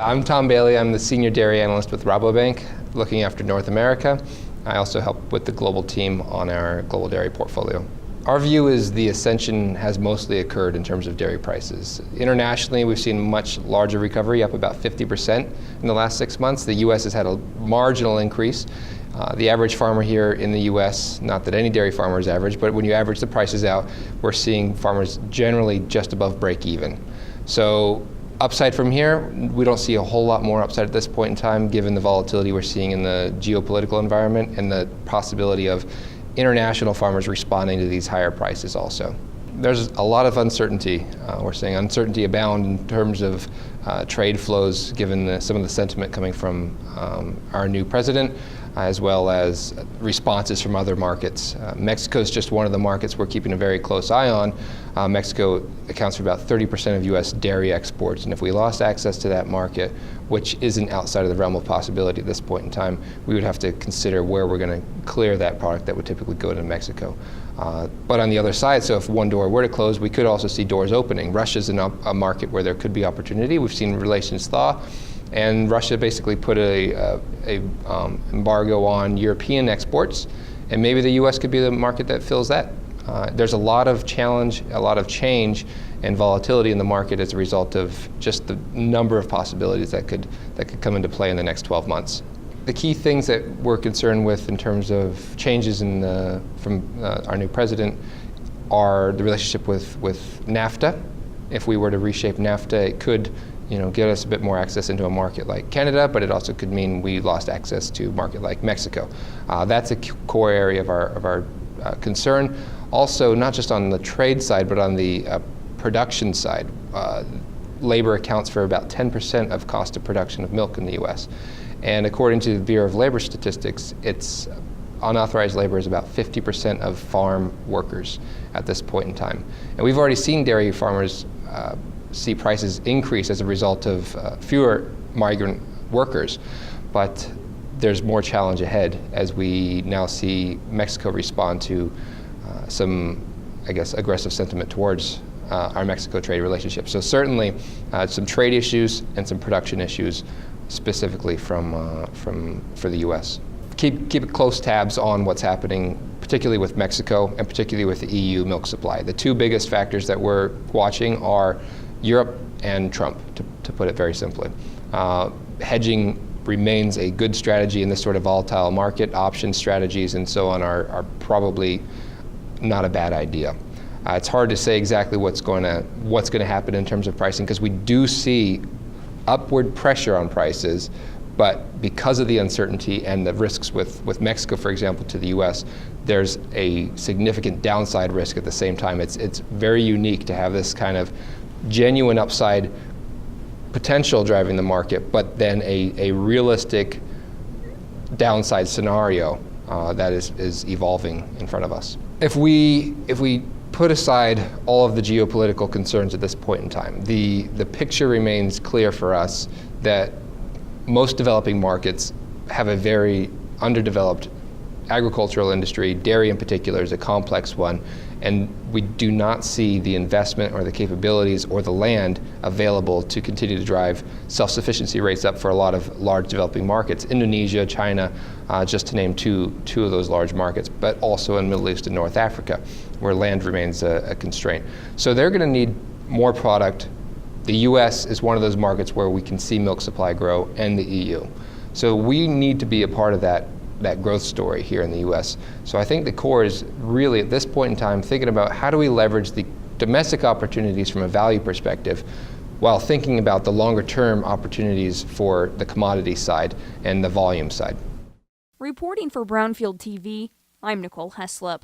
I'm Tom Bailey. I'm the senior dairy analyst with Rabobank, looking after North America. I also help with the global team on our global dairy portfolio. Our view is the ascension has mostly occurred in terms of dairy prices. Internationally, we've seen much larger recovery, up about 50% in the last 6 months. The U.S. has had a marginal increase. The average farmer here in the U.S., not that any dairy farmer is average, but when you average the prices out, we're seeing farmers generally just above break even. So upside from here, we don't see a whole lot more upside at this point in time, given the volatility we're seeing in the geopolitical environment and the possibility of international farmers responding to these higher prices also. There's a lot of uncertainty. We're seeing uncertainty abound in terms of trade flows, given some of the sentiment coming from our new president, as well as responses from other markets. Mexico is just one of the markets we're keeping a very close eye on. Mexico accounts for about 30% of U.S. dairy exports, and if we lost access to that market, which isn't outside of the realm of possibility at this point in time, we would have to consider where we're going to clear that product that would typically go to Mexico. But on the other side, so if one door were to close, we could also see doors opening. Russia's a market where there could be opportunity. We've seen relations thaw, and Russia basically put a embargo on European exports, and maybe the U.S. could be the market that fills that. There's a lot of challenge, a lot of change and volatility in the market as a result of just the number of possibilities that could come into play in the next 12 months. The key things that we're concerned with in terms of changes from our new president are the relationship with NAFTA. If we were to reshape NAFTA, it could get us a bit more access into a market like Canada, but it also could mean we lost access to a market like Mexico. That's a core area of our concern. Also, not just on the trade side, but on the production side. Labor accounts for about 10% of cost of production of milk in the U.S. And according to the Bureau of Labor Statistics, it's unauthorized labor is about 50% of farm workers at this point in time. And we've already seen dairy farmers see prices increase as a result of fewer migrant workers, but there's more challenge ahead as we now see Mexico respond to some, aggressive sentiment towards our Mexico trade relationship. So certainly some trade issues and some production issues specifically for the U.S. Keep close tabs on what's happening, particularly with Mexico and particularly with the EU milk supply. The two biggest factors that we're watching are Europe and Trump, to put it very simply. Hedging remains a good strategy in this sort of volatile market. Option strategies and so on are probably not a bad idea. It's hard to say exactly what's going to happen in terms of pricing, because we do see upward pressure on prices, but because of the uncertainty and the risks with Mexico, for example, to the U.S., there's a significant downside risk at the same time. It's very unique to have this kind of genuine upside potential driving the market, but then a realistic downside scenario that is evolving in front of us. If we put aside all of the geopolitical concerns at this point in time, the picture remains clear for us that most developing markets have a very underdeveloped agricultural industry. Dairy in particular is a complex one, and we do not see the investment or the capabilities or the land available to continue to drive self-sufficiency rates up for a lot of large developing markets. Indonesia, China, just to name two of those large markets, but also in Middle East and North Africa, where land remains a constraint. So they're going to need more product. The U.S. is one of those markets where we can see milk supply grow, and the EU. So we need to be a part of that growth story here in the U.S. So I think the core is really, at this point in time, thinking about how do we leverage the domestic opportunities from a value perspective while thinking about the longer term opportunities for the commodity side and the volume side. Reporting for Brownfield TV, I'm Nicole Heslip.